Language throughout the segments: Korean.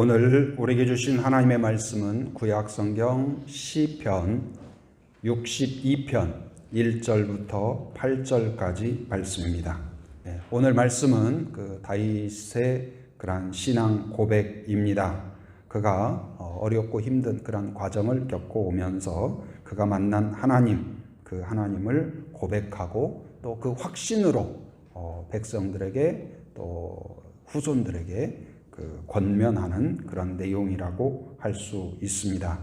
오늘 우리에게 주신 하나님의 말씀은 구약성경 시편 62편 1절부터 8절까지 말씀입니다. 오늘 말씀은 다윗의 그러한 신앙 고백입니다. 그가 어렵고 힘든 그런 과정을 겪고 오면서 그가 만난 하나님, 그 하나님을 고백하고 또 그 확신으로 백성들에게 또 후손들에게 권면하는 그런 내용이라고 할 수 있습니다.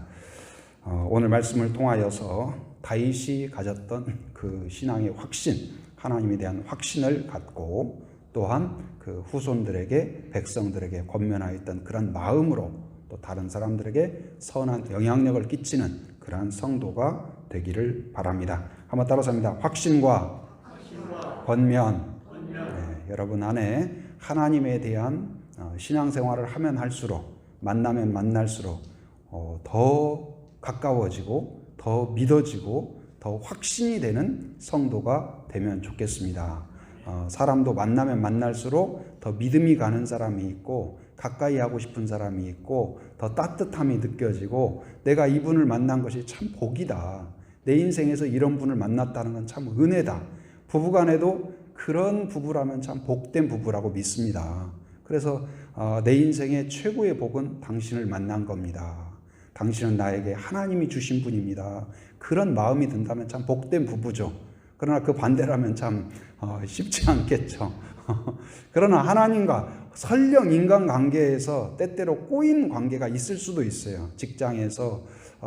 오늘 말씀을 통하여서 다윗이 가졌던 그 신앙의 확신, 하나님에 대한 확신을 갖고 또한 그 후손들에게, 백성들에게 권면하였던 그런 마음으로 또 다른 사람들에게 선한 영향력을 끼치는 그러한 성도가 되기를 바랍니다. 한번 따라서 합니다. 확신과 권면. 여러분 안에 하나님에 대한 신앙생활을 하면 할수록, 만나면 만날수록 더 가까워지고 더 믿어지고 더 확신이 되는 성도가 되면 좋겠습니다. 사람도 만나면 만날수록 더 믿음이 가는 사람이 있고 가까이 하고 싶은 사람이 있고 더 따뜻함이 느껴지고 내가 이분을 만난 것이 참 복이다. 내 인생에서 이런 분을 만났다는 건 참 은혜다. 부부간에도 그런 부부라면 참 복된 부부라고 믿습니다. 그래서 내 인생의 최고의 복은 당신을 만난 겁니다. 당신은 나에게 하나님이 주신 분입니다. 그런 마음이 든다면 참 복된 부부죠. 그러나 그 반대라면 참 쉽지 않겠죠. 그러나 하나님과 설령 인간관계에서 때때로 꼬인 관계가 있을 수도 있어요. 직장에서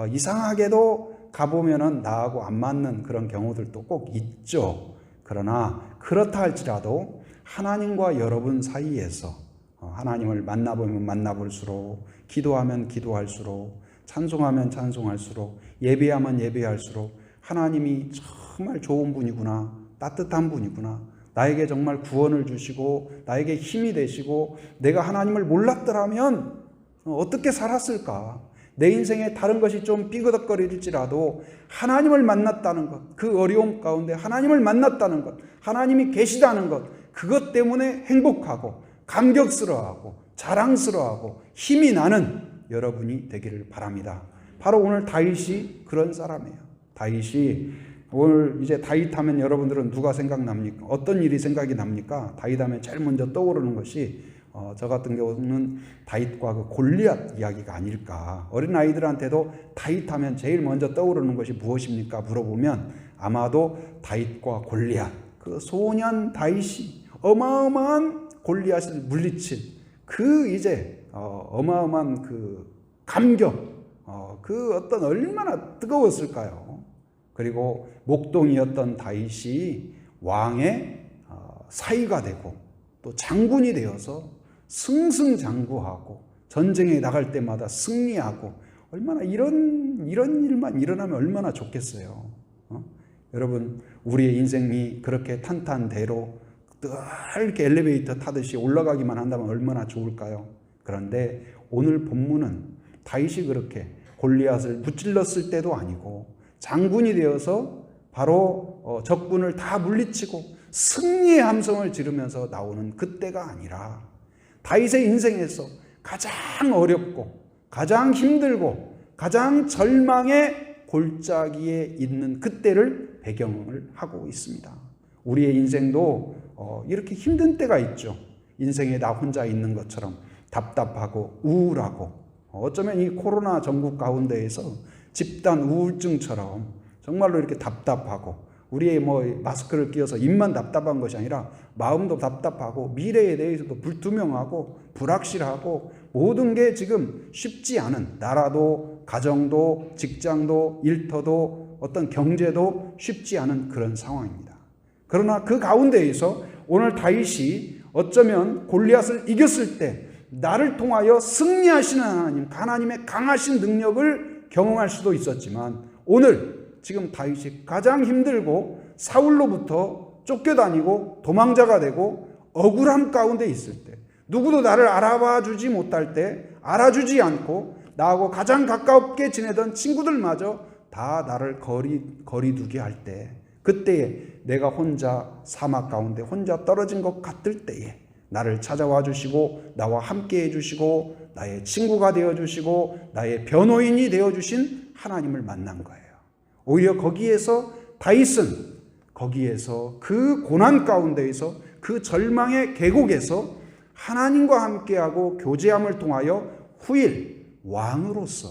이상하게도 가보면은 나하고 안 맞는 그런 경우들도 꼭 있죠. 그러나 그렇다 할지라도 하나님과 여러분 사이에서 하나님을 만나보면 만나볼수록, 기도하면 기도할수록, 찬송하면 찬송할수록, 예배하면 예배할수록 하나님이 정말 좋은 분이구나, 따뜻한 분이구나, 나에게 정말 구원을 주시고 나에게 힘이 되시고 내가 하나님을 몰랐더라면 어떻게 살았을까? 내 인생에 다른 것이 좀 삐그덕거릴지라도 하나님을 만났다는 것, 그 어려움 가운데 하나님을 만났다는 것, 하나님이 계시다는 것, 그것 때문에 행복하고 감격스러워하고 자랑스러워하고 힘이 나는 여러분이 되기를 바랍니다. 바로 오늘 다윗이 그런 사람이에요. 다윗이 오늘 이제 다윗 하면 여러분들은 누가 생각납니까? 어떤 일이 생각이 납니까? 다윗 하면 제일 먼저 떠오르는 것이 저 같은 경우는 다윗과 그 골리앗 이야기가 아닐까. 어린아이들한테도 다윗 하면 제일 먼저 떠오르는 것이 무엇입니까? 물어보면 아마도 다윗과 골리앗, 그 소년 다윗이 어마어마한 골리앗을 물리친 그 이제 어마어마한 그 감격, 그 어떤 얼마나 뜨거웠을까요? 그리고 목동이었던 다윗이 왕의 사위가 되고 또 장군이 되어서 승승장구하고 전쟁에 나갈 때마다 승리하고 얼마나 이런 일만 일어나면 얼마나 좋겠어요. 여러분 우리의 인생이 그렇게 탄탄대로 늘 이렇게 엘리베이터 타듯이 올라가기만 한다면 얼마나 좋을까요? 그런데 오늘 본문은 다윗이 그렇게 골리앗을 무찔렀을 때도 아니고 장군이 되어서 바로 적군을 다 물리치고 승리의 함성을 지르면서 나오는 그때가 아니라 다윗의 인생에서 가장 어렵고 가장 힘들고 가장 절망의 골짜기에 있는 그때를 배경을 하고 있습니다. 우리의 인생도 이렇게 힘든 때가 있죠. 인생에 나 혼자 있는 것처럼 답답하고 우울하고 어쩌면 이 코로나 전국 가운데에서 집단 우울증처럼 정말로 이렇게 답답하고 우리의 마스크를 끼워서 입만 답답한 것이 아니라 마음도 답답하고 미래에 대해서도 불투명하고 불확실하고 모든 게 지금 쉽지 않은, 나라도 가정도 직장도 일터도 어떤 경제도 쉽지 않은 그런 상황입니다. 그러나 그 가운데에서 오늘 다윗이 어쩌면 골리앗을 이겼을 때 나를 통하여 승리하시는 하나님, 하나님의 강하신 능력을 경험할 수도 있었지만 오늘 지금 다윗이 가장 힘들고 사울로부터 쫓겨다니고 도망자가 되고 억울함 가운데 있을 때, 누구도 나를 알아봐 주지 못할 때, 알아주지 않고 나하고 가장 가깝게 지내던 친구들마저 다 나를 거리두게 할 때, 그때에 내가 혼자 사막 가운데 혼자 떨어진 것 같을 때에 나를 찾아와 주시고 나와 함께 해주시고 나의 친구가 되어주시고 나의 변호인이 되어주신 하나님을 만난 거예요. 오히려 거기에서 다윗은 거기에서 그 고난 가운데에서 그 절망의 계곡에서 하나님과 함께하고 교제함을 통하여 후일 왕으로서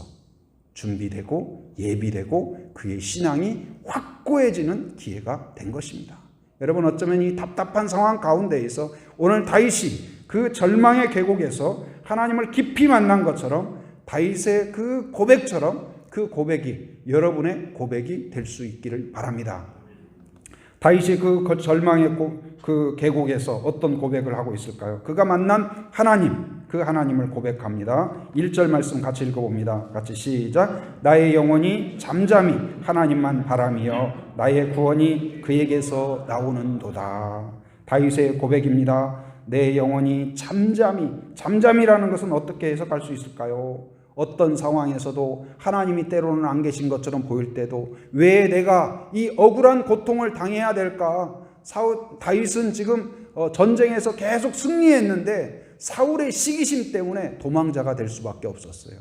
준비되고 예비되고 그의 신앙이 확고해지는 기회가 된 것입니다. 여러분, 어쩌면 이 답답한 상황 가운데에서 오늘 다윗이 그 절망의 계곡에서 하나님을 깊이 만난 것처럼 다윗의 그 고백처럼 그 고백이 여러분의 고백이 될 수 있기를 바랍니다. 다윗이 그 절망의 그 계곡에서 어떤 고백을 하고 있을까요? 그가 만난 하나님, 그 하나님을 고백합니다. 1절 말씀 같이 읽어봅니다. 같이 시작. 나의 영혼이 잠잠히 하나님만 바라며 나의 구원이 그에게서 나오는도다. 다윗의 고백입니다. 내 영혼이 잠잠이라는 것은 어떻게 해석할 수 있을까요? 어떤 상황에서도 하나님이 때로는 안 계신 것처럼 보일 때도 왜 내가 이 억울한 고통을 당해야 될까? 다윗은 지금 전쟁에서 계속 승리했는데 사울의 시기심 때문에 도망자가 될 수밖에 없었어요.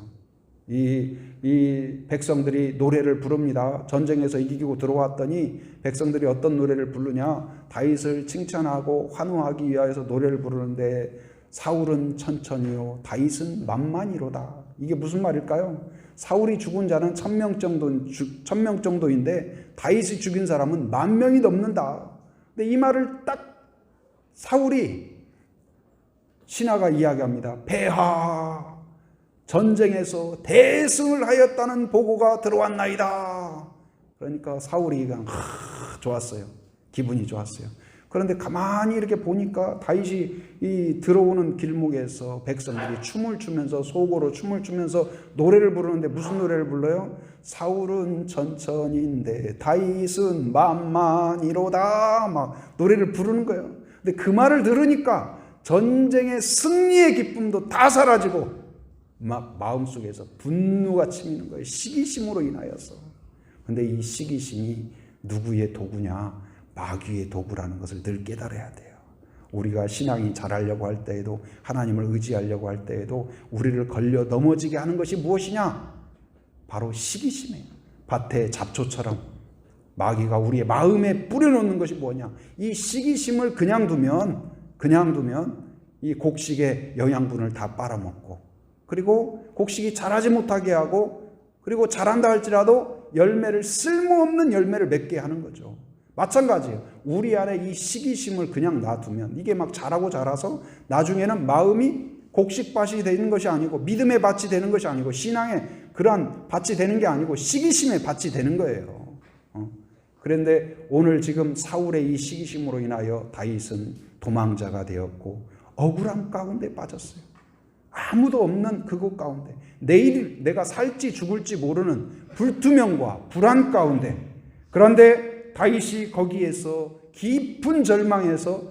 이 백성들이 노래를 부릅니다. 전쟁에서 이기고 들어왔더니 백성들이 어떤 노래를 부르냐? 다윗을 칭찬하고 환호하기 위하여서 노래를 부르는데 사울은 천천히요 다윗은 만만이로다. 이게 무슨 말일까요? 사울이 죽은 자는 1000명 정도인데 다윗이 죽인 사람은 10,000명이 넘는다. 근데 이 말을 딱 사울이 신하가 이야기합니다. 폐하, 전쟁에서 대승을 하였다는 보고가 들어왔나이다. 그러니까 사울이 그냥 좋았어요. 기분이 좋았어요. 그런데 가만히 이렇게 보니까 다윗이 이 들어오는 길목에서 백성들이 춤을 추면서 속으로 춤을 추면서 노래를 부르는데 무슨 노래를 불러요? 사울은 천천히인데 다윗은 만만이로다. 막 노래를 부르는 거예요. 근데 그 말을 들으니까 전쟁의 승리의 기쁨도 다 사라지고 막 마음속에서 분노가 치미는 거예요. 시기심으로 인하여서. 근데 이 시기심이 누구의 도구냐? 마귀의 도구라는 것을 늘 깨달아야 돼요. 우리가 신앙이 자라려고 할 때에도 하나님을 의지하려고 할 때에도 우리를 걸려 넘어지게 하는 것이 무엇이냐? 바로 시기심이에요. 밭의 잡초처럼 마귀가 우리의 마음에 뿌려놓는 것이 뭐냐? 이 시기심을 그냥 두면 이 곡식의 영양분을 다 빨아먹고 그리고 곡식이 자라지 못하게 하고 그리고 자란다 할지라도 쓸모없는 열매를 맺게 하는 거죠. 마찬가지예요. 우리 안에 이 시기심을 그냥 놔두면 이게 막 자라서 나중에는 마음이 곡식밭이 되는 것이 아니고 믿음의 밭이 되는 것이 아니고 신앙의 그러한 밭이 되는 게 아니고 시기심의 밭이 되는 거예요. 그런데 오늘 지금 사울의 이 시기심으로 인하여 다윗은 도망자가 되었고 억울함 가운데 빠졌어요. 아무도 없는 그곳 가운데 내일 내가 살지 죽을지 모르는 불투명과 불안 가운데 그런데 다윗이 거기에서 깊은 절망에서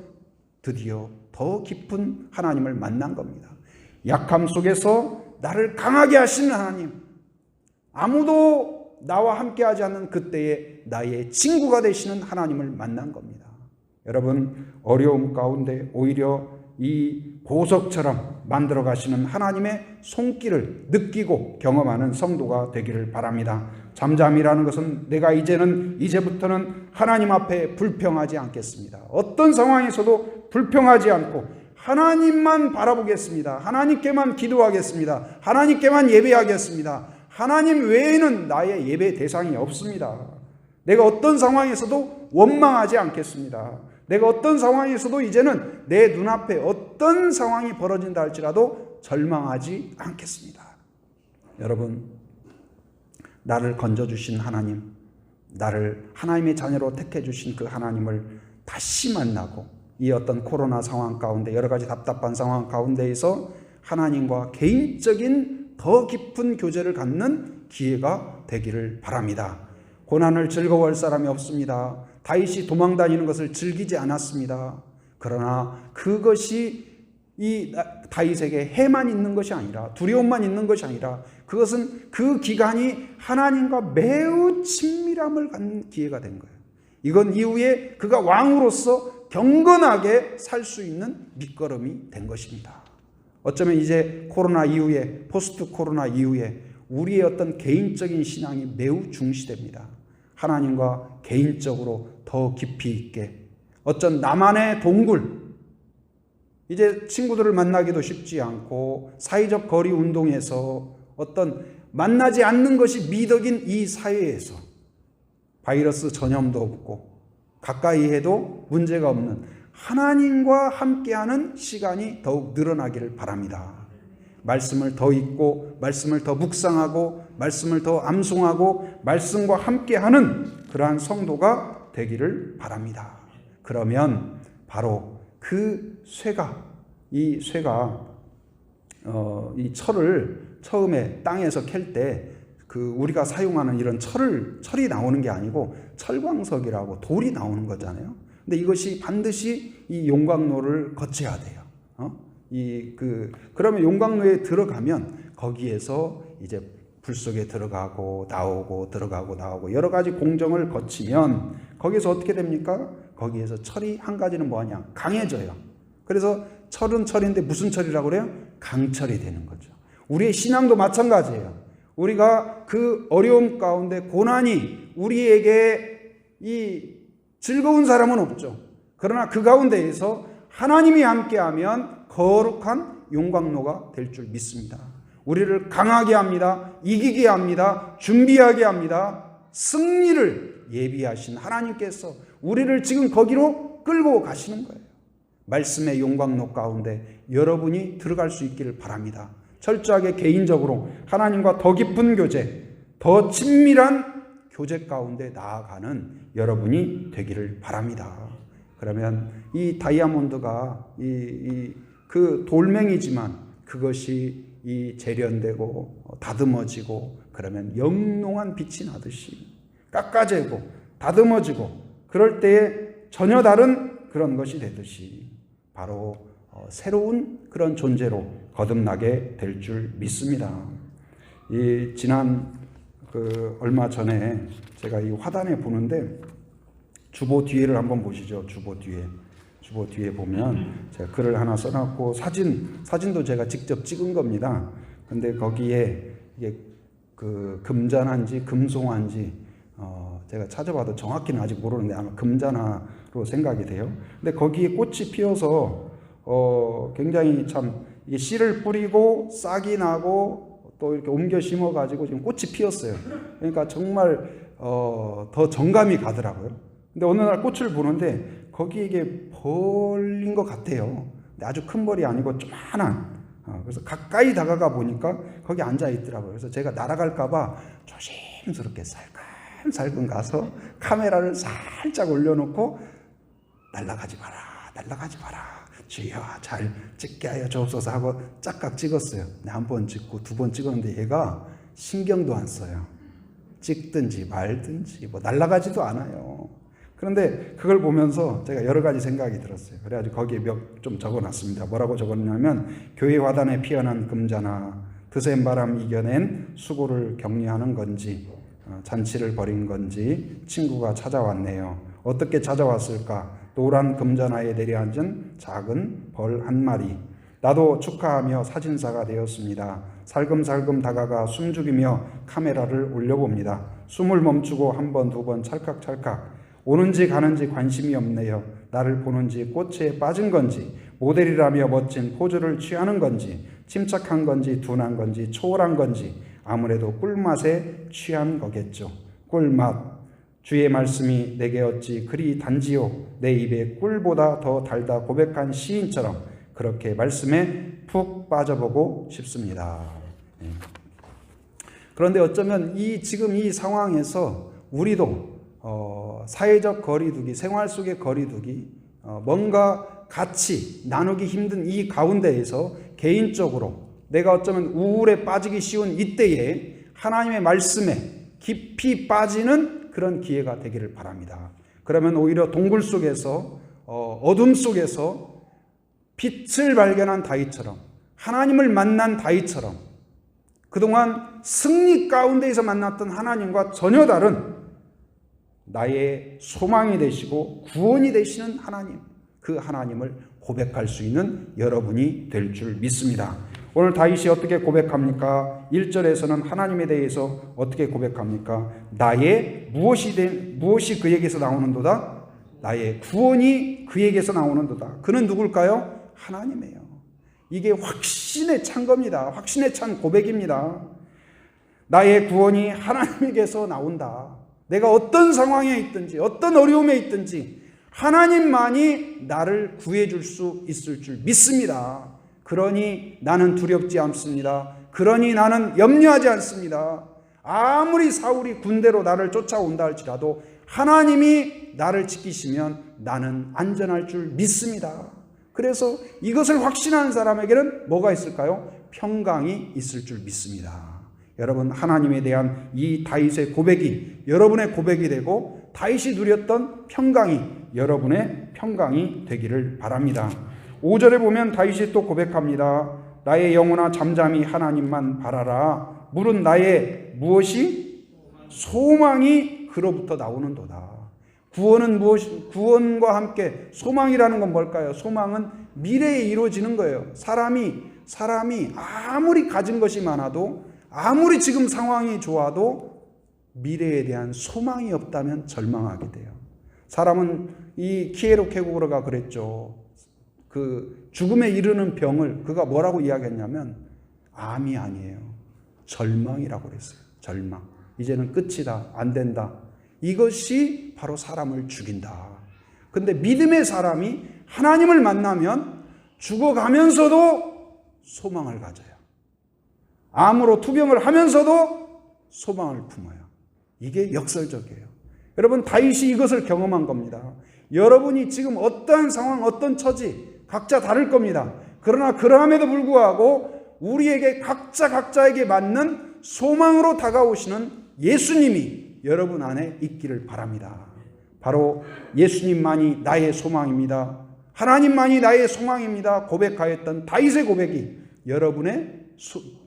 드디어 더 깊은 하나님을 만난 겁니다. 약함 속에서 나를 강하게 하시는 하나님, 아무도 나와 함께하지 않는 그때에 나의 친구가 되시는 하나님을 만난 겁니다. 여러분, 어려움 가운데 오히려 이 보석처럼 만들어 가시는 하나님의 손길을 느끼고 경험하는 성도가 되기를 바랍니다. 잠잠이라는 것은 내가 이제부터는 하나님 앞에 불평하지 않겠습니다. 어떤 상황에서도 불평하지 않고 하나님만 바라보겠습니다. 하나님께만 기도하겠습니다. 하나님께만 예배하겠습니다. 하나님 외에는 나의 예배 대상이 없습니다. 내가 어떤 상황에서도 원망하지 않겠습니다. 내가 어떤 상황에서도 이제는 내 눈앞에 어떤 상황이 벌어진다 할지라도 절망하지 않겠습니다. 여러분, 나를 건져주신 하나님, 나를 하나님의 자녀로 택해주신 그 하나님을 다시 만나고 이 어떤 코로나 상황 가운데 여러 가지 답답한 상황 가운데에서 하나님과 개인적인 더 깊은 교제를 갖는 기회가 되기를 바랍니다. 고난을 즐거워할 사람이 없습니다. 다윗이 도망다니는 것을 즐기지 않았습니다. 그러나 그것이 이 다윗에게 해만 있는 것이 아니라 두려움만 있는 것이 아니라 그것은 그 기간이 하나님과 매우 친밀함을 갖는 기회가 된 거예요. 이건 이후에 그가 왕으로서 경건하게 살 수 있는 밑거름이 된 것입니다. 어쩌면 이제 코로나 이후에, 포스트 코로나 이후에 우리의 어떤 개인적인 신앙이 매우 중시됩니다. 하나님과 개인적으로 더 깊이 있게, 어쩐 나만의 동굴, 이제 친구들을 만나기도 쉽지 않고 사회적 거리 운동에서 어떤 만나지 않는 것이 미덕인 이 사회에서 바이러스 전염도 없고 가까이 해도 문제가 없는 하나님과 함께하는 시간이 더욱 늘어나기를 바랍니다. 말씀을 더 읽고 말씀을 더 묵상하고 말씀을 더 암송하고 말씀과 함께하는 그러한 성도가 되기를 바랍니다. 그러면 바로 그 이 쇠가 이 철을 처음에 땅에서 캘 때 그 우리가 사용하는 이런 철이 나오는 게 아니고 철광석이라고 돌이 나오는 거잖아요. 근데 이것이 반드시 이 용광로를 거쳐야 돼요. 그러면 용광로에 들어가면 거기에서 이제 불 속에 들어가고 나오고 들어가고 나오고 여러 가지 공정을 거치면 거기서 어떻게 됩니까? 거기에서 철이 한 가지는 뭐하냐? 강해져요. 그래서 철은 철인데 무슨 철이라고 그래요? 강철이 되는 거죠. 우리의 신앙도 마찬가지예요. 우리가 그 어려움 가운데 고난이 우리에게 이 즐거운 사람은 없죠. 그러나 그 가운데에서 하나님이 함께하면 거룩한 용광로가 될 줄 믿습니다. 우리를 강하게 합니다. 이기게 합니다. 준비하게 합니다. 승리를 예비하신 하나님께서 우리를 지금 거기로 끌고 가시는 거예요. 말씀의 용광로 가운데 여러분이 들어갈 수 있기를 바랍니다. 철저하게 개인적으로 하나님과 더 깊은 교제, 더 친밀한 교제 가운데 나아가는 여러분이 되기를 바랍니다. 그러면 이 다이아몬드가 그 돌멩이지만 그것이 이 재련되고 다듬어지고 그러면 영롱한 빛이 나듯이 깎아지고 다듬어지고 그럴 때에 전혀 다른 그런 것이 되듯이 바로 새로운 그런 존재로 거듭나게 될 줄 믿습니다. 얼마 전에 제가 이 화단에 보는데 주보 뒤에를 한번 보시죠. 주보 뒤에 보면 제가 글을 하나 써놨고 사진도 제가 직접 찍은 겁니다. 근데 거기에 이게 그 금잔한지 금송한지 제가 찾아봐도 정확히는 아직 모르는데 아마 금잔화로 생각이 돼요. 근데 거기에 꽃이 피어서 굉장히 참 이게 씨를 뿌리고 싹이 나고 또 이렇게 옮겨 심어가지고 지금 꽃이 피었어요. 그러니까 정말 더 정감이 가더라고요. 근데 어느 날 꽃을 보는데 거기에 이게 벌린 것 같아요. 근데 아주 큰 벌이 아니고 조그만한. 그래서 가까이 다가가 보니까 거기 앉아 있더라고요. 그래서 제가 날아갈까봐 조심스럽게 살금 가서 카메라를 살짝 올려놓고 날아가지 마라. 주여 잘 찍게 하여 주옵소서 하고 짝각 찍었어요. 한 번 찍고 두 번 찍었는데 얘가 신경도 안 써요. 찍든지 말든지 날아가지도 않아요. 그런데 그걸 보면서 제가 여러 가지 생각이 들었어요. 그래가지고 거기에 좀 적어놨습니다. 뭐라고 적었냐면 교회 화단에 피어난 금잔화, 드센 바람 이겨낸 수고를 격려하는 건지 잔치를 벌인 건지 친구가 찾아왔네요. 어떻게 찾아왔을까? 노란 금잔화에 내려앉은 작은 벌 한 마리. 나도 축하하며 사진사가 되었습니다. 살금살금 다가가 숨죽이며 카메라를 올려봅니다. 숨을 멈추고 한 번, 두 번 찰칵찰칵. 오는지 가는지 관심이 없네요. 나를 보는지 꽃에 빠진 건지 모델이라며 멋진 포즈를 취하는 건지 침착한 건지 둔한 건지 초월한 건지 아무래도 꿀맛에 취한 거겠죠. 꿀맛. 주의 말씀이 내게 어찌 그리 단지요. 내 입에 꿀보다 더 달다 고백한 시인처럼 그렇게 말씀에 푹 빠져보고 싶습니다. 그런데 어쩌면 지금 이 상황에서 우리도 사회적 거리두기, 생활 속의 거리두기, 뭔가 같이 나누기 힘든 이 가운데에서 개인적으로 내가 어쩌면 우울에 빠지기 쉬운 이때에 하나님의 말씀에 깊이 빠지는 그런 기회가 되기를 바랍니다. 그러면 오히려 동굴 속에서 어둠 속에서 빛을 발견한 다윗처럼 하나님을 만난 다윗처럼 그동안 승리 가운데에서 만났던 하나님과 전혀 다른 나의 소망이 되시고 구원이 되시는 하나님, 그 하나님을 고백할 수 있는 여러분이 될 줄 믿습니다. 오늘 다윗이 어떻게 고백합니까? 1절에서는 하나님에 대해서 어떻게 고백합니까? 나의 무엇이 그에게서 나오는도다? 나의 구원이 그에게서 나오는도다. 그는 누굴까요? 하나님이에요. 이게 확신에 찬 겁니다. 확신에 찬 고백입니다. 나의 구원이 하나님에게서 나온다. 내가 어떤 상황에 있든지 어떤 어려움에 있든지 하나님만이 나를 구해줄 수 있을 줄 믿습니다. 그러니 나는 두렵지 않습니다. 그러니 나는 염려하지 않습니다. 아무리 사울이 군대로 나를 쫓아온다 할지라도 하나님이 나를 지키시면 나는 안전할 줄 믿습니다. 그래서 이것을 확신하는 사람에게는 뭐가 있을까요? 평강이 있을 줄 믿습니다. 여러분, 하나님에 대한 이 다윗의 고백이 여러분의 고백이 되고 다윗이 누렸던 평강이 여러분의 평강이 되기를 바랍니다. 5절에 보면 다윗이 또 고백합니다. 나의 영혼아 잠잠히 하나님만 바라라. 물은 나의 무엇이? 소망이 그로부터 나오는도다. 구원은 구원과 함께 소망이라는 건 뭘까요? 소망은 미래에 이루어지는 거예요. 사람이 아무리 가진 것이 많아도 아무리 지금 상황이 좋아도 미래에 대한 소망이 없다면 절망하게 돼요. 사람은 이 키에로 케고르가 그랬죠. 그 죽음에 이르는 병을 그가 뭐라고 이야기했냐면 암이 아니에요. 절망이라고 그랬어요. 절망. 이제는 끝이다. 안 된다. 이것이 바로 사람을 죽인다. 근데 믿음의 사람이 하나님을 만나면 죽어가면서도 소망을 가져요. 암으로 투병을 하면서도 소망을 품어요. 이게 역설적이에요. 여러분, 다윗이 이것을 경험한 겁니다. 여러분이 지금 어떠한 상황, 어떤 처지 각자 다를 겁니다. 그러나 그러함에도 불구하고 우리에게 각자에게 맞는 소망으로 다가오시는 예수님이 여러분 안에 있기를 바랍니다. 바로 예수님만이 나의 소망입니다. 하나님만이 나의 소망입니다. 고백하였던 다윗의 고백이 여러분의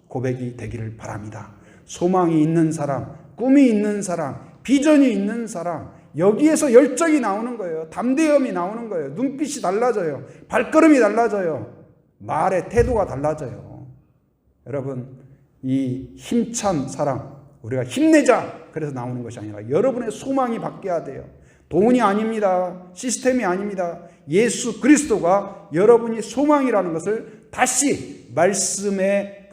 고백이 되기를 바랍니다. 소망이 있는 사람, 꿈이 있는 사람, 비전이 있는 사람, 여기에서 열정이 나오는 거예요. 담대함이 나오는 거예요. 눈빛이 달라져요. 발걸음이 달라져요. 말의 태도가 달라져요. 여러분, 이 힘찬 사람, 우리가 힘내자 그래서 나오는 것이 아니라 여러분의 소망이 바뀌어야 돼요. 돈이 아닙니다. 시스템이 아닙니다. 예수 그리스도가 여러분이 소망이라는 것을 다시 말씀의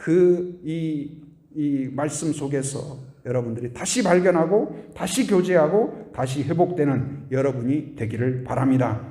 이 말씀 속에서 여러분들이 다시 발견하고 다시 교제하고 다시 회복되는 여러분이 되기를 바랍니다.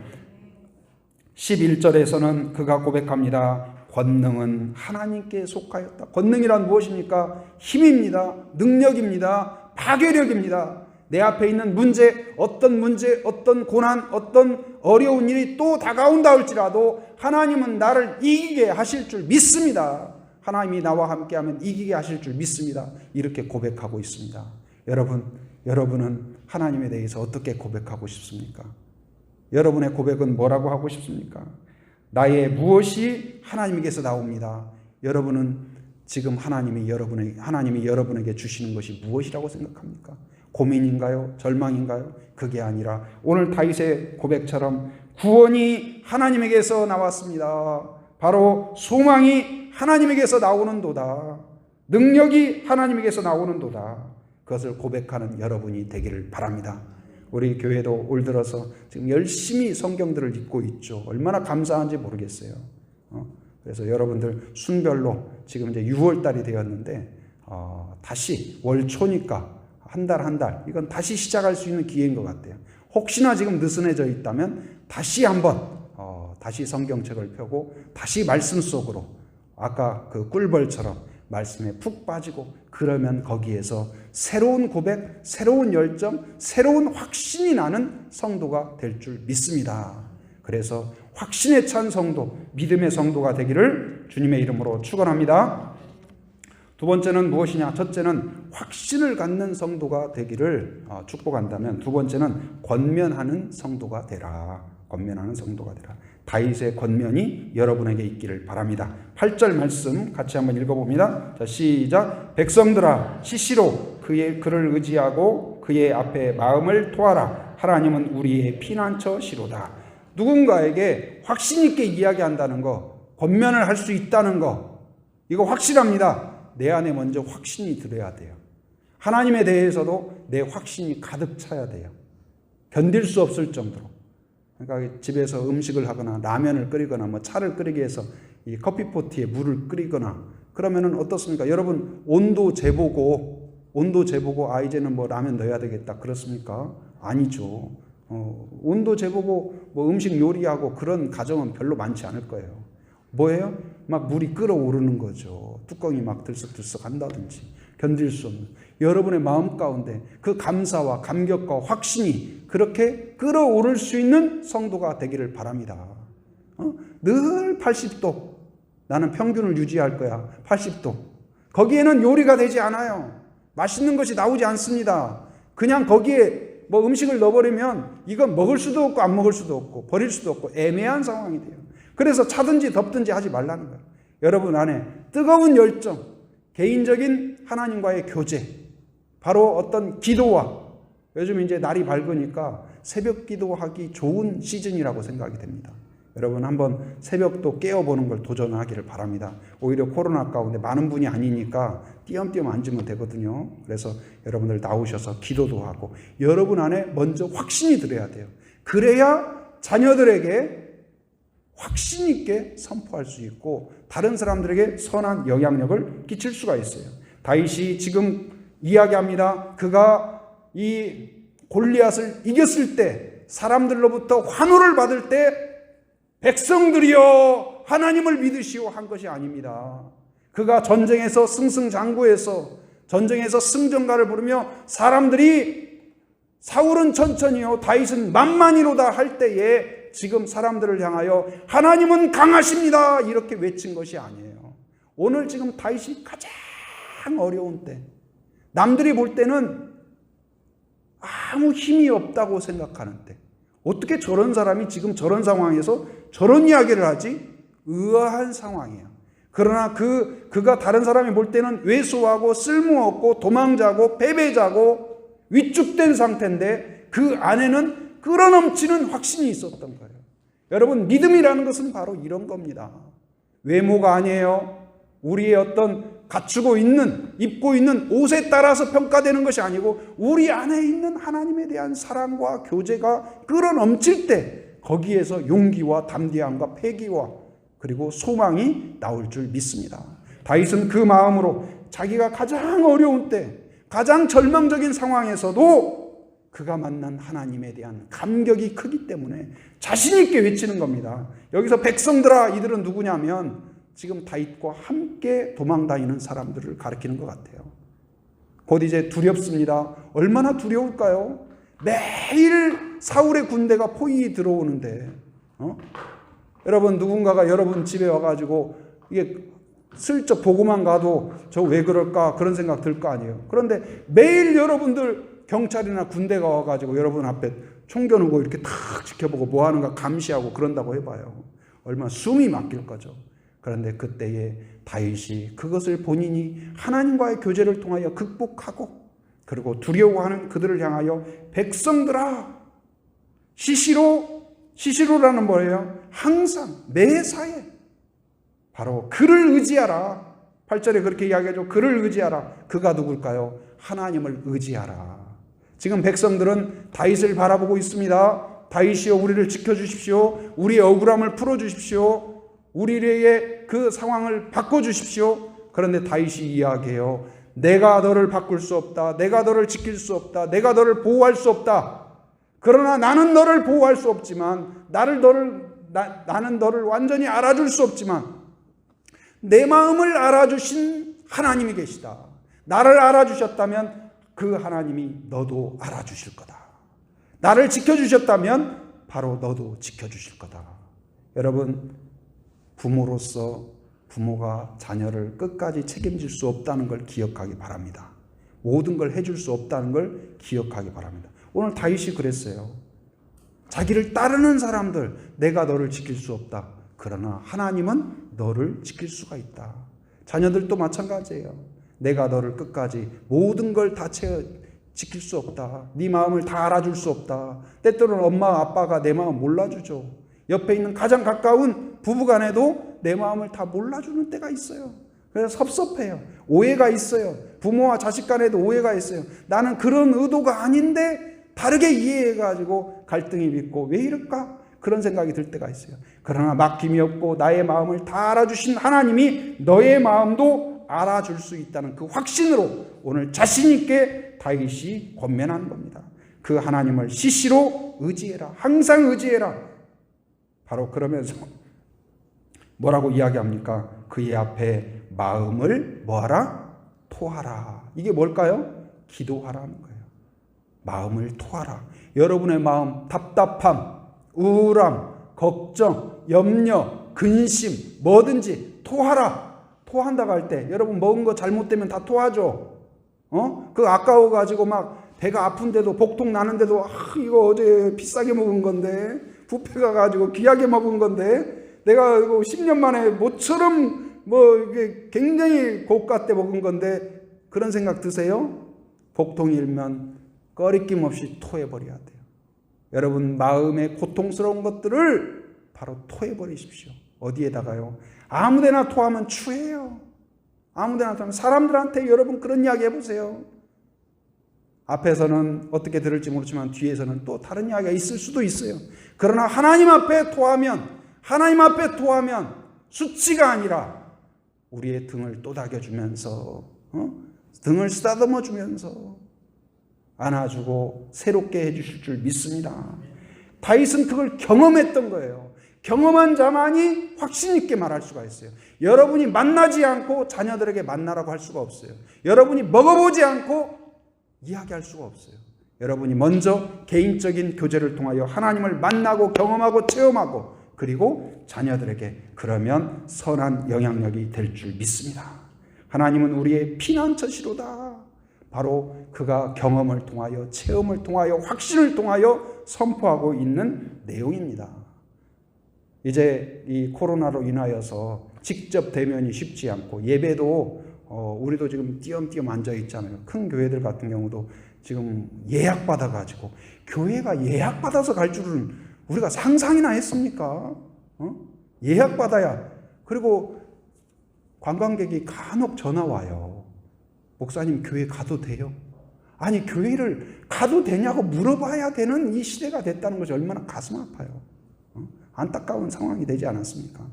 11절에서는 그가 고백합니다. 권능은 하나님께 속하였다. 권능이란 무엇입니까? 힘입니다. 능력입니다. 파괴력입니다. 내 앞에 있는 문제, 어떤 고난, 어떤 어려운 일이 또 다가온다 할지라도 하나님은 나를 이기게 하실 줄 믿습니다. 하나님이 나와 함께하면 이기게 하실 줄 믿습니다. 이렇게 고백하고 있습니다. 여러분은 하나님에 대해서 어떻게 고백하고 싶습니까? 여러분의 고백은 뭐라고 하고 싶습니까? 나의 무엇이 하나님께서 나옵니다. 여러분은 지금 하나님이 여러분에게 주시는 것이 무엇이라고 생각합니까? 고민인가요? 절망인가요? 그게 아니라 오늘 다윗의 고백처럼 구원이 하나님에게서 나왔습니다. 바로 소망이 하나님에게서 나오는도다. 능력이 하나님에게서 나오는도다. 그것을 고백하는 여러분이 되기를 바랍니다. 우리 교회도 올 들어서 지금 열심히 성경들을 읽고 있죠. 얼마나 감사한지 모르겠어요. 그래서 여러분들 순별로 지금 이제 6월 달이 되었는데 다시 월 초니까 한 달 이건 다시 시작할 수 있는 기회인 것 같아요. 혹시나 지금 느슨해져 있다면 다시 한번 다시 성경책을 펴고 다시 말씀 속으로 아까 그 꿀벌처럼 말씀에 푹 빠지고 그러면 거기에서 새로운 고백, 새로운 열정, 새로운 확신이 나는 성도가 될 줄 믿습니다. 그래서 확신에 찬 성도, 믿음의 성도가 되기를 주님의 이름으로 축원합니다. 두 번째는 무엇이냐? 첫째는 확신을 갖는 성도가 되기를 축복한다면 두 번째는 권면하는 성도가 되라. 권면하는 성도가 되라. 다윗의 권면이 여러분에게 있기를 바랍니다. 8절 말씀 같이 한번 읽어봅니다. 자, 시작. 백성들아 시시로 그를 의지하고 그의 앞에 마음을 토하라. 하나님은 우리의 피난처시로다. 누군가에게 확신 있게 이야기한다는 거, 권면을 할 수 있다는 거, 이거 확실합니다. 내 안에 먼저 확신이 들어야 돼요. 하나님에 대해서도 내 확신이 가득 차야 돼요. 견딜 수 없을 정도로. 그러니까 집에서 음식을 하거나 라면을 끓이거나 뭐 차를 끓이기 위해서 이 커피포트에 물을 끓이거나 그러면은 어떻습니까? 여러분 온도 재보고 이제는 뭐 라면 넣어야 되겠다 그렇습니까? 아니죠. 온도 재보고 뭐 음식 요리하고 그런 가정은 별로 많지 않을 거예요. 뭐예요? 막 물이 끓어오르는 거죠. 뚜껑이 막 들썩들썩 한다든지 견딜 수 없는 여러분의 마음 가운데 그 감사와 감격과 확신이 그렇게 끓어오를 수 있는 성도가 되기를 바랍니다. 늘 80도 나는 평균을 유지할 거야. 80도 거기에는 요리가 되지 않아요. 맛있는 것이 나오지 않습니다. 그냥 거기에 뭐 음식을 넣어버리면 이건 먹을 수도 없고 안 먹을 수도 없고 버릴 수도 없고 애매한 상황이 돼요. 그래서 차든지 덥든지 하지 말라는 거예요. 여러분 안에 뜨거운 열정, 개인적인 하나님과의 교제, 바로 어떤 기도와 요즘 이제 날이 밝으니까 새벽 기도하기 좋은 시즌이라고 생각이 됩니다. 여러분 한번 새벽도 깨어보는 걸 도전하기를 바랍니다. 오히려 코로나 가운데 많은 분이 아니니까 띄엄띄엄 앉으면 되거든요. 그래서 여러분들 나오셔서 기도도 하고 여러분 안에 먼저 확신이 들어야 돼요. 그래야 자녀들에게 확신 있게 선포할 수 있고 다른 사람들에게 선한 영향력을 끼칠 수가 있어요. 다윗이 지금 이야기합니다. 그가 이 골리앗을 이겼을 때 사람들로부터 환호를 받을 때 백성들이여 하나님을 믿으시오 한 것이 아닙니다. 그가 전쟁에서 승승장구해서 전쟁에서 승전가를 부르며 사람들이 사울은 천천히요 다윗은 만만이로다 할 때에 지금 사람들을 향하여 하나님은 강하십니다 이렇게 외친 것이 아니에요. 오늘 지금 다윗이 가장 어려운 때 남들이 볼 때는 아무 힘이 없다고 생각하는 때 어떻게 저런 사람이 지금 저런 상황에서 저런 이야기를 하지? 의아한 상황이에요. 그러나 그가 다른 사람이 볼 때는 왜소하고 쓸모없고 도망자고 패배자고 위축된 상태인데 그 안에는 끌어넘치는 확신이 있었던 거예요. 여러분 믿음이라는 것은 바로 이런 겁니다. 외모가 아니에요. 우리의 어떤 갖추고 있는 입고 있는 옷에 따라서 평가되는 것이 아니고 우리 안에 있는 하나님에 대한 사랑과 교제가 끌어넘칠 때 거기에서 용기와 담대함과 패기와 그리고 소망이 나올 줄 믿습니다. 다윗은 그 마음으로 자기가 가장 어려운 때 가장 절망적인 상황에서도 그가 만난 하나님에 대한 감격이 크기 때문에 자신 있게 외치는 겁니다. 여기서 백성들아 이들은 누구냐면 지금 다윗과 함께 도망다니는 사람들을 가리키는 것 같아요. 곧 이제 두렵습니다. 얼마나 두려울까요? 매일 사울의 군대가 포위히 들어오는데 여러분 누군가가 여러분 집에 와가지고 이게 슬쩍 보고만 가도 저 왜 그럴까 그런 생각 들 거 아니에요. 그런데 매일 여러분들 경찰이나 군대가 와가지고 여러분 앞에 총 겨누고 이렇게 탁 지켜보고 뭐 하는가 감시하고 그런다고 해봐요. 얼마나 숨이 막힐 거죠. 그런데 그때에 다윗이 그것을 본인이 하나님과의 교제를 통하여 극복하고 그리고 두려워하는 그들을 향하여 백성들아 시시로라는 뭐예요? 항상 매사에 바로 그를 의지하라. 8절에 그렇게 이야기하죠. 그를 의지하라. 그가 누굴까요? 하나님을 의지하라. 지금 백성들은 다윗을 바라보고 있습니다. 다윗이여 우리를 지켜주십시오. 우리의 억울함을 풀어주십시오. 우리의 그 상황을 바꿔주십시오. 그런데 다윗이 이야기해요. 내가 너를 바꿀 수 없다. 내가 너를 지킬 수 없다. 내가 너를 보호할 수 없다. 그러나 나는 너를 보호할 수 없지만 나는 너를 완전히 알아줄 수 없지만 내 마음을 알아주신 하나님이 계시다. 나를 알아주셨다면 그 하나님이 너도 알아주실 거다. 나를 지켜주셨다면 바로 너도 지켜주실 거다. 여러분 부모로서 부모가 자녀를 끝까지 책임질 수 없다는 걸 기억하기 바랍니다. 모든 걸 해줄 수 없다는 걸 기억하기 바랍니다. 오늘 다윗이 그랬어요. 자기를 따르는 사람들 내가 너를 지킬 수 없다. 그러나 하나님은 너를 지킬 수가 있다. 자녀들도 마찬가지예요. 내가 너를 끝까지 모든 걸 다 지킬 수 없다. 네 마음을 다 알아줄 수 없다. 때때로는 엄마 아빠가 내 마음 몰라주죠. 옆에 있는 가장 가까운 부부간에도 내 마음을 다 몰라주는 때가 있어요. 그래서 섭섭해요. 오해가 있어요. 부모와 자식 간에도 오해가 있어요. 나는 그런 의도가 아닌데 다르게 이해해가지고 갈등이 빚고 왜 이럴까? 그런 생각이 들 때가 있어요. 그러나 막힘이 없고 나의 마음을 다 알아주신 하나님이 너의 마음도 알아줄 수 있다는 그 확신으로 오늘 자신 있게 다윗이 권면하는 겁니다. 그 하나님을 시시로 의지해라. 항상 의지해라. 바로 그러면서 뭐라고 이야기합니까? 그의 앞에 마음을 뭐하라? 토하라. 이게 뭘까요? 기도하라는 거예요. 마음을 토하라. 여러분의 마음, 답답함, 우울함, 걱정, 염려, 근심, 뭐든지 토하라. 토한다고 할 때 여러분 먹은 거 잘못되면 다 토하죠. 그 아까워가지고 막 배가 아픈데도 복통 나는데도 이거 어제 비싸게 먹은 건데 뷔페 가가지고 귀하게 먹은 건데 내가 이거 10년 만에 모처럼 이게 굉장히 고가 때 먹은 건데 그런 생각 드세요? 복통이 일면 꺼리낌 없이 토해버려야 돼요. 여러분 마음의 고통스러운 것들을 바로 토해버리십시오. 어디에다가요? 아무데나 토하면 추해요. 아무데나 토하면 사람들한테 여러분 그런 이야기 해보세요. 앞에서는 어떻게 들을지 모르지만 뒤에서는 또 다른 이야기가 있을 수도 있어요. 그러나 하나님 앞에 토하면 수치가 아니라 우리의 등을 또닥여주면서 등을 쓰다듬어주면서 안아주고 새롭게 해주실 줄 믿습니다. 다윗은 그걸 경험했던 거예요. 경험한 자만이 확신 있게 말할 수가 있어요. 여러분이 만나지 않고 자녀들에게 만나라고 할 수가 없어요. 여러분이 먹어보지 않고 이야기할 수가 없어요. 여러분이 먼저 개인적인 교제를 통하여 하나님을 만나고 경험하고 체험하고 그리고 자녀들에게 그러면 선한 영향력이 될 줄 믿습니다. 하나님은 우리의 피난처시로다. 바로 그가 경험을 통하여 체험을 통하여 확신을 통하여 선포하고 있는 내용입니다. 이제 이 코로나로 인하여서 직접 대면이 쉽지 않고 예배도 우리도 지금 띄엄띄엄 앉아 있잖아요. 큰 교회들 같은 경우도 지금 예약받아가지고 교회가 예약받아서 갈 줄은 우리가 상상이나 했습니까? 예약받아야. 그리고 관광객이 간혹 전화 와요. 목사님 교회 가도 돼요? 아니 교회를 가도 되냐고 물어봐야 되는 이 시대가 됐다는 것이 얼마나 가슴 아파요. 안타까운 상황이 되지 않았습니까?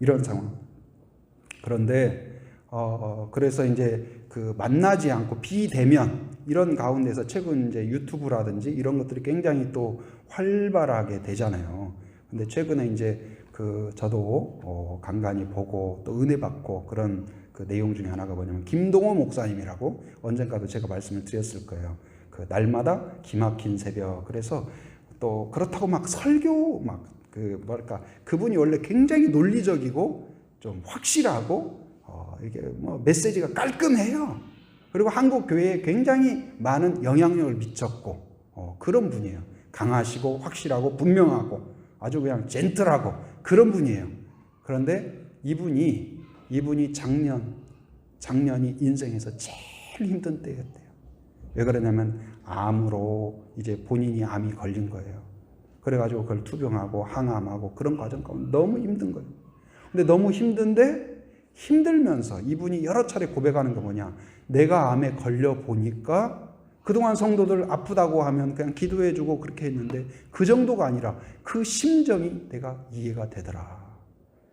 이런 상황. 그런데 그래서 이제 그 만나지 않고 비대면 이런 가운데서 최근 이제 유튜브라든지 이런 것들이 굉장히 또 활발하게 되잖아요. 근데 최근에 이제 그 저도 간간히 보고 또 은혜 받고 그런 그 내용 중에 하나가 뭐냐면 김동호 목사님이라고 언젠가도 제가 말씀을 드렸을 거예요. 그 날마다 기막힌 새벽. 그래서 또 그렇다고 막 설교 그분이 원래 굉장히 논리적이고 좀 확실하고 이게 메시지가 깔끔해요. 그리고 한국 교회에 굉장히 많은 영향력을 미쳤고 그런 분이에요. 강하시고 확실하고 분명하고 아주 그냥 젠틀하고 그런 분이에요. 그런데 이분이 작년이 인생에서 제일 힘든 때였대요. 왜 그러냐면 암으로 이제 본인이 암이 걸린 거예요. 그래가지고 그걸 투병하고 항암하고 그런 과정 가운데 너무 힘든 거예요. 근데 너무 힘들면서 이분이 여러 차례 고백하는 거 뭐냐. 내가 암에 걸려 보니까 그동안 성도들 아프다고 하면 그냥 기도해주고 그렇게 했는데 그 정도가 아니라 그 심정이 내가 이해가 되더라.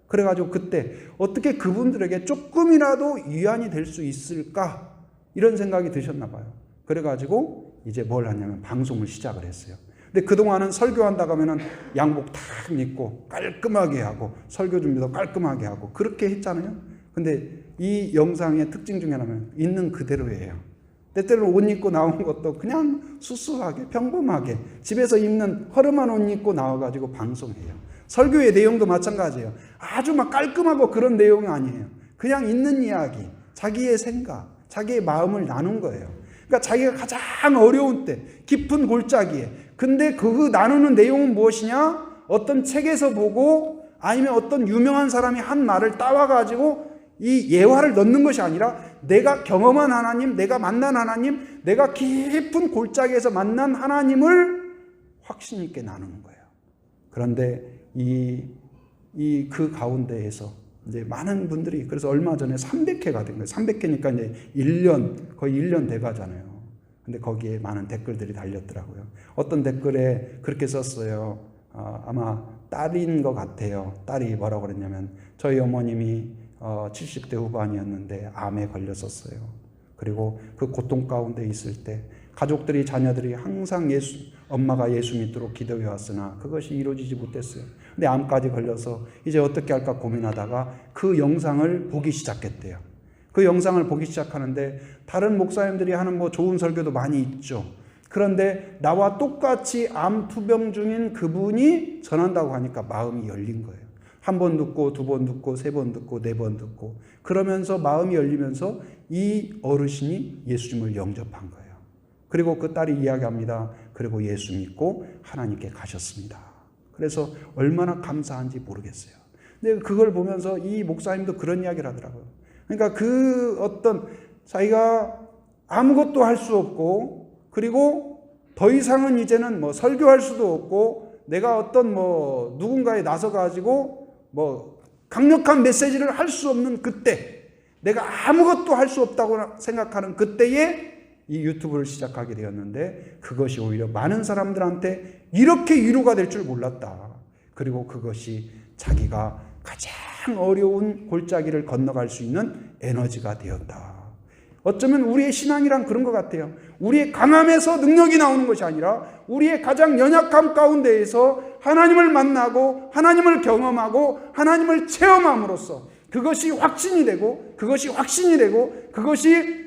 그래가지고 그때 어떻게 그분들에게 조금이라도 위안이 될 수 있을까 이런 생각이 드셨나 봐요. 그래가지고 이제 뭘 하냐면 방송을 시작을 했어요. 근데 그동안은 설교한다고 하면은 양복 탁 입고 깔끔하게 하고 설교 준비도 깔끔하게 하고 그렇게 했잖아요. 근데 이 영상의 특징 중에 하나는 있는 그대로예요. 때때로는 옷 입고 나온 것도 그냥 수수하게 평범하게 집에서 입는 허름한 옷 입고 나와가지고 방송해요. 설교의 내용도 마찬가지예요. 아주 막 깔끔하고 그런 내용이 아니에요. 그냥 있는 이야기, 자기의 생각, 자기의 마음을 나눈 거예요. 그러니까 자기가 가장 어려운 때, 깊은 골짜기에. 근데 그 나누는 내용은 무엇이냐? 어떤 책에서 보고 아니면 어떤 유명한 사람이 한 말을 따와가지고 이 예화를 넣는 것이 아니라 내가 경험한 하나님, 내가 만난 하나님, 내가 깊은 골짜기에서 만난 하나님을 확신 있게 나누는 거예요. 그런데 그 가운데에서 이제 많은 분들이, 그래서 얼마 전에 300회가 된 거예요. 300회니까 이제 1년, 거의 1년 돼 가잖아요. 근데 거기에 많은 댓글들이 달렸더라고요. 어떤 댓글에 그렇게 썼어요. 아마 딸인 것 같아요. 딸이 뭐라고 그랬냐면, 저희 어머님이 70대 후반이었는데 암에 걸렸었어요. 그리고 그 고통 가운데 있을 때 가족들이, 자녀들이 항상 엄마가 예수 믿도록 기도해 왔으나 그것이 이루어지지 못했어요. 근데 암까지 걸려서 이제 어떻게 할까 고민하다가 그 영상을 보기 시작했대요. 그 영상을 보기 시작하는데 다른 목사님들이 하는 뭐 좋은 설교도 많이 있죠. 그런데 나와 똑같이 암 투병 중인 그분이 전한다고 하니까 마음이 열린 거예요. 한 번 듣고, 두 번 듣고, 세 번 듣고, 네 번 듣고, 그러면서 마음이 열리면서 이 어르신이 예수님을 영접한 거예요. 그리고 그 딸이 이야기합니다. 그리고 예수 믿고 하나님께 가셨습니다. 그래서 얼마나 감사한지 모르겠어요. 근데 그걸 보면서 이 목사님도 그런 이야기를 하더라고요. 그러니까 그 어떤 자기가 아무것도 할 수 없고, 그리고 더 이상은 이제는 뭐 설교할 수도 없고, 내가 어떤 뭐 누군가에 나서 가지고 뭐 강력한 메시지를 할 수 없는 그때, 내가 아무것도 할 수 없다고 생각하는 그때에 이 유튜브를 시작하게 되었는데, 그것이 오히려 많은 사람들한테 이렇게 위로가 될 줄 몰랐다. 그리고 그것이 자기가 가장 어려운 골짜기를 건너갈 수 있는 에너지가 되었다. 어쩌면 우리의 신앙이란 그런 것 같아요. 우리의 강함에서 능력이 나오는 것이 아니라 우리의 가장 연약함 가운데에서 하나님을 만나고 하나님을 경험하고 하나님을 체험함으로써 그것이 확신이 되고 그것이 확신이 되고 그것이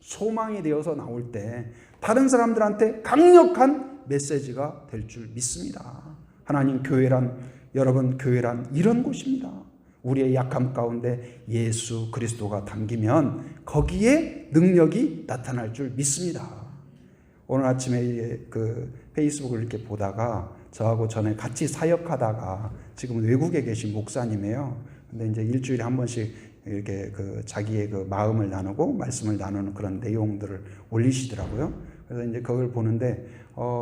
소망이 되어서 나올 때 다른 사람들한테 강력한 메시지가 될 줄 믿습니다. 하나님, 교회란, 여러분, 교회란 이런 곳입니다. 우리의 약함 가운데 예수 그리스도가 담기면 거기에 능력이 나타날 줄 믿습니다. 오늘 아침에 그 페이스북을 이렇게 보다가 저하고 전에 같이 사역하다가 지금 외국에 계신 목사님이에요. 근데 이제 일주일에 한 번씩 이렇게 그 자기의 그 마음을 나누고 말씀을 나누는 그런 내용들을 올리시더라고요. 그래서 이제 그걸 보는데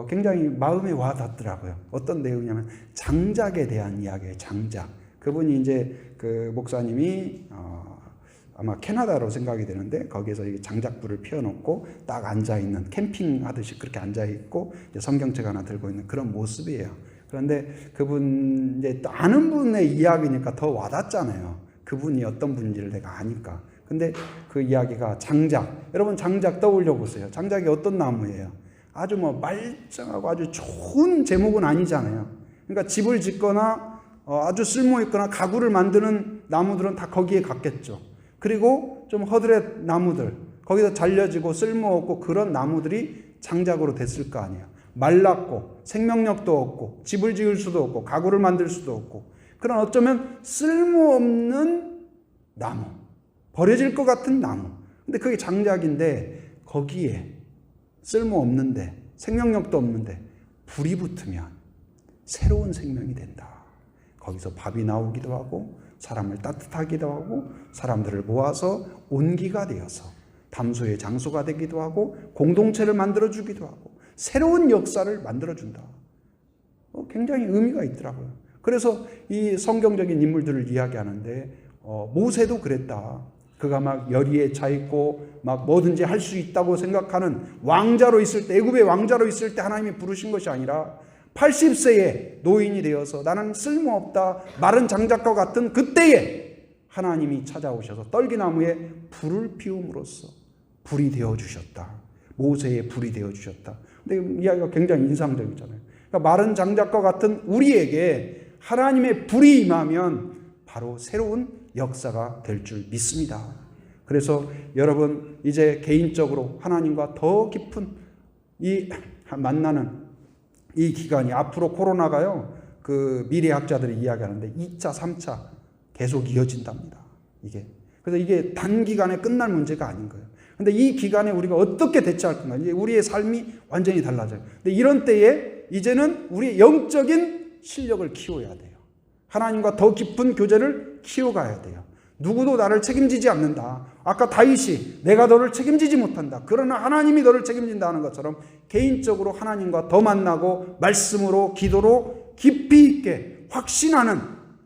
굉장히 마음에 와 닿더라고요. 어떤 내용이냐면 장작에 대한 이야기예요. 장작. 그분이 이제 그 목사님이 아마 캐나다로 생각이 되는데 거기에서 장작불을 피워놓고 딱 앉아있는, 캠핑하듯이 그렇게 앉아있고 성경책 하나 들고 있는 그런 모습이에요. 그런데 그분 이제 또 아는 분의 이야기니까 더 와닿잖아요. 그분이 어떤 분인지를 내가 아니까. 근데 그 이야기가 장작. 여러분 장작 떠올려 보세요. 장작이 어떤 나무예요? 아주 뭐 말짱하고 아주 좋은 제목은 아니잖아요. 그러니까 집을 짓거나 아주 쓸모있거나 가구를 만드는 나무들은 다 거기에 갔겠죠. 그리고 좀 허드렛 나무들, 거기서 잘려지고 쓸모없고 그런 나무들이 장작으로 됐을 거 아니에요. 말랐고 생명력도 없고 집을 지을 수도 없고 가구를 만들 수도 없고 그런 어쩌면 쓸모없는 나무, 버려질 것 같은 나무. 근데 그게 장작인데 거기에 쓸모없는데 생명력도 없는데 불이 붙으면 새로운 생명이 된다. 거기서 밥이 나오기도 하고 사람을 따뜻하기도 하고 사람들을 모아서 온기가 되어서 담소의 장소가 되기도 하고 공동체를 만들어주기도 하고 새로운 역사를 만들어준다. 굉장히 의미가 있더라고요. 그래서 이 성경적인 인물들을 이야기하는데 모세도 그랬다. 그가 막 열의에 차 있고 막 뭐든지 할 수 있다고 생각하는 왕자로 있을 때, 애굽의 왕자로 있을 때 하나님이 부르신 것이 아니라 80세에 노인이 되어서 나는 쓸모없다, 마른 장작과 같은 그때에 하나님이 찾아오셔서 떨기나무에 불을 피움으로써 불이 되어주셨다. 모세의 불이 되어주셨다. 근데 이야기가 굉장히 인상적이잖아요. 그러니까 마른 장작과 같은 우리에게 하나님의 불이 임하면 바로 새로운 역사가 될 줄 믿습니다. 그래서 여러분 이제 개인적으로 하나님과 더 깊은 이 만나는 이 기간이, 앞으로 코로나가요, 그 미래학자들이 이야기하는데 2차, 3차 계속 이어진답니다. 이게. 그래서 이게 단기간에 끝날 문제가 아닌 거예요. 근데 이 기간에 우리가 어떻게 대처할 건가? 이제 우리의 삶이 완전히 달라져요. 근데 이런 때에 이제는 우리의 영적인 실력을 키워야 돼요. 하나님과 더 깊은 교제를 키워가야 돼요. 누구도 나를 책임지지 않는다. 아까 다윗이 내가 너를 책임지지 못한다. 그러나 하나님이 너를 책임진다는 것처럼 개인적으로 하나님과 더 만나고 말씀으로 기도로 깊이 있게 확신하는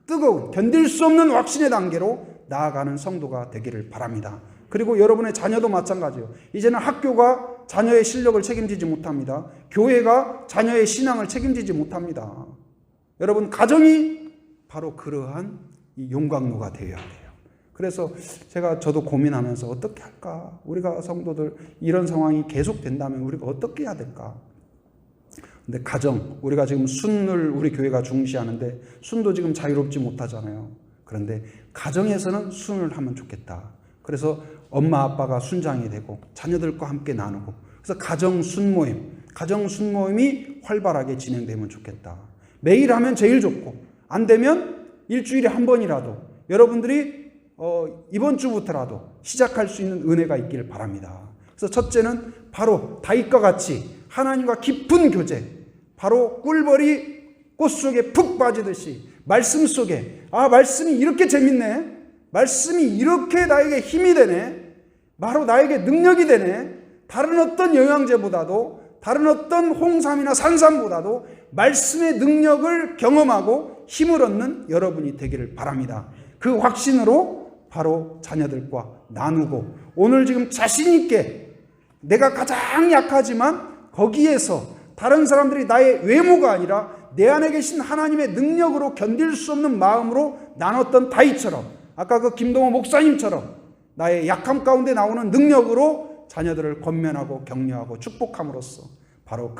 뜨거운 견딜 수 없는 확신의 단계로 나아가는 성도가 되기를 바랍니다. 그리고 여러분의 자녀도 마찬가지예요. 이제는 학교가 자녀의 실력을 책임지지 못합니다. 교회가 자녀의 신앙을 책임지지 못합니다. 여러분 가정이 바로 그러한 이 용광로가 되어야 돼요. 그래서 저도 고민하면서 어떻게 할까? 우리가 성도들 이런 상황이 계속된다면 우리가 어떻게 해야 될까? 근데 가정, 우리가 지금 순을 우리 교회가 중시하는데 순도 지금 자유롭지 못하잖아요. 그런데 가정에서는 순을 하면 좋겠다. 그래서 엄마 아빠가 순장이 되고 자녀들과 함께 나누고 그래서 가정 순모임이 활발하게 진행되면 좋겠다. 매일 하면 제일 좋고 안 되면 일주일에 한 번이라도 여러분들이 이번 주부터라도 시작할 수 있는 은혜가 있기를 바랍니다. 그래서 첫째는 바로 다윗과 같이 하나님과 깊은 교제, 바로 꿀벌이 꽃 속에 푹 빠지듯이 말씀 속에 말씀이 이렇게 재밌네, 말씀이 이렇게 나에게 힘이 되네, 바로 나에게 능력이 되네, 다른 어떤 영양제보다도 다른 어떤 홍삼이나 산삼보다도 말씀의 능력을 경험하고 힘을 얻는 여러분이 되기를 바랍니다. 그 확신으로 바로 자녀들과 나누고 오늘 지금 자신 있게 내가 가장 약하지만 거기에서 다른 사람들이 나의 외모가 아니라 내 안에 계신 하나님의 능력으로 견딜 수 없는 마음으로 나눴던 다윗처럼 아까 그 김동호 목사님처럼 나의 약함 가운데 나오는 능력으로 자녀들을 권면하고 격려하고 축복함으로써 바로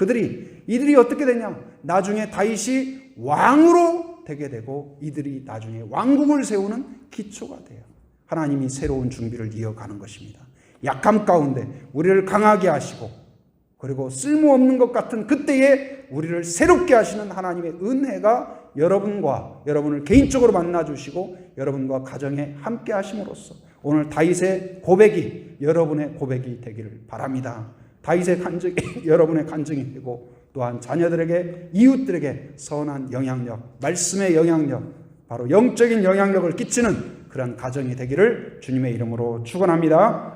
이들이 어떻게 되냐? 나중에 다윗이 왕으로 되게 되고 이들이 나중에 왕국을 세우는 기초가 돼요. 하나님이 새로운 준비를 이어가는 것입니다. 약함 가운데 우리를 강하게 하시고 그리고 쓸모없는 것 같은 그때에 우리를 새롭게 하시는 하나님의 은혜가 여러분을 개인적으로 만나주시고 여러분과 가정에 함께 하심으로써 오늘 다윗의 고백이 여러분의 고백이 되기를 바랍니다. 다윗의 간증이 여러분의 간증이 되고 또한 자녀들에게 이웃들에게 선한 영향력, 말씀의 영향력, 바로 영적인 영향력을 끼치는 그런 가정이 되기를 주님의 이름으로 축원합니다.